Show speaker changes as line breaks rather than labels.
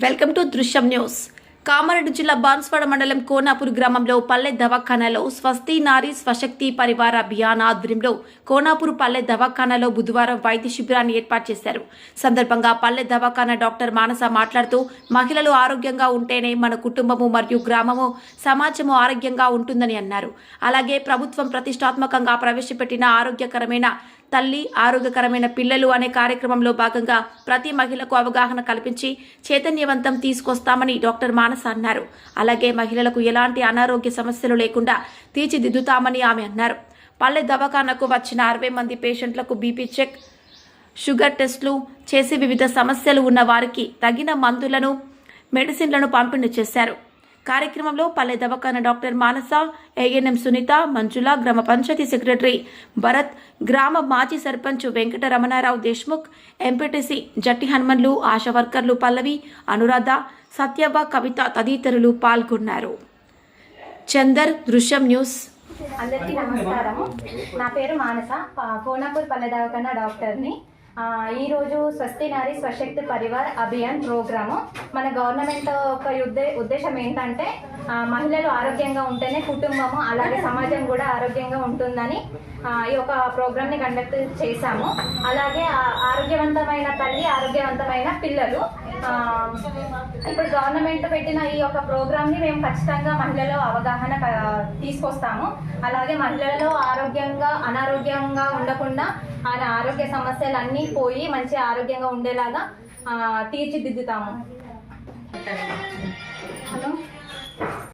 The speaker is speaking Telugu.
వెల్కమ్ టు దృశ్యం న్యూస్. కామారెడ్డి జిల్లా బాన్స్వాడ మండలం కోనాపూర్ గ్రామంలో పల్లె దవాఖానాలో స్వస్తి నారీ స్వశక్తి పరివార అభియాన్ ఆధ్వర్యంలో కోనాపూర్ పల్లె దవాఖానాలో బుధవారం వైద్య శిబిరాన్ని ఏర్పాటు చేశారు. సందర్భంగా పల్లె దవాఖానా డాక్టర్ మానస మాట్లాడుతూ మహిళలు ఆరోగ్యంగా ఉంటేనే మన కుటుంబము మరియు గ్రామము సమాజము ఆరోగ్యంగా ఉంటుందని అన్నారు. అలాగే ప్రభుత్వం ప్రతిష్టాత్మకంగా ప్రవేశపెట్టిన ఆరోగ్యకరమైన తల్లి ఆరోగ్యకరమైన పిల్లలు అనే కార్యక్రమంలో భాగంగా ప్రతి మహిళకు అవగాహన కల్పించి చైతన్యవంతం తీసుకొస్తామని డాక్టర్ మానస అన్నారు. అలాగే మహిళలకు ఎలాంటి అనారోగ్య సమస్యలు లేకుండా తీర్చిదిద్దుతామని ఆమె అన్నారు. పల్లె దవాఖానకు వచ్చిన 60 మంది పేషెంట్లకు బీపీ చెక్, షుగర్ టెస్టులు చేసి వివిధ సమస్యలు ఉన్న వారికి తగిన మందులను మెడిసిన్లను పంపిణీ చేశారు. కార్యక్రమంలో పల్లె దవాఖానా డాక్టర్ మానస, ఏఎన్ఎం సునీత, మంజుల, గ్రామ పంచాయతీ సెక్రటరీ భరత్, గ్రామ మాజీ సర్పంచ్ వెంకట రమణారావు దేశ్ముఖ్, ఎంపీటీసీ జట్టి హనుమన్లు, ఆశా వర్కర్లు పల్లవి, అనురాధ, సత్యవ్వ, కవిత తదితరులు పాల్గొన్నారు. చందర్, దృశ్యం న్యూస్.
అందరికీ నమస్కారము. నా పేరు మానస, కోనాపూర్ పల్లె దవాఖానా డాక్టర్ని. ఈరోజు స్వస్తి నారీ స్వశక్తి పరివార్ అభియాన్ ప్రోగ్రాము మన గవర్నమెంట్ ఒక ఉద్దేశం ఏంటంటే మహిళలు ఆరోగ్యంగా ఉంటేనే కుటుంబము అలాగే సమాజం కూడా ఆరోగ్యంగా ఉంటుందని ఈ యొక్క ప్రోగ్రామ్ని కండక్ట్ చేశాము. అలాగే ఆరోగ్యవంతమైన తల్లి ఆరోగ్యవంతమైన పిల్లలు. ఇప్పుడు గవర్నమెంట్ పెట్టిన ఈ యొక్క ప్రోగ్రామ్ని మేము ఖచ్చితంగా మహిళల్లో అవగాహన తీసుకొస్తాము. అలాగే మహిళలలో అనారోగ్యంగా ఉండకుండా ఆరోగ్య సమస్యలు అన్నీ పోయి మంచి ఆరోగ్యంగా ఉండేలాగా తీర్చిదిద్దుతాము. హలో.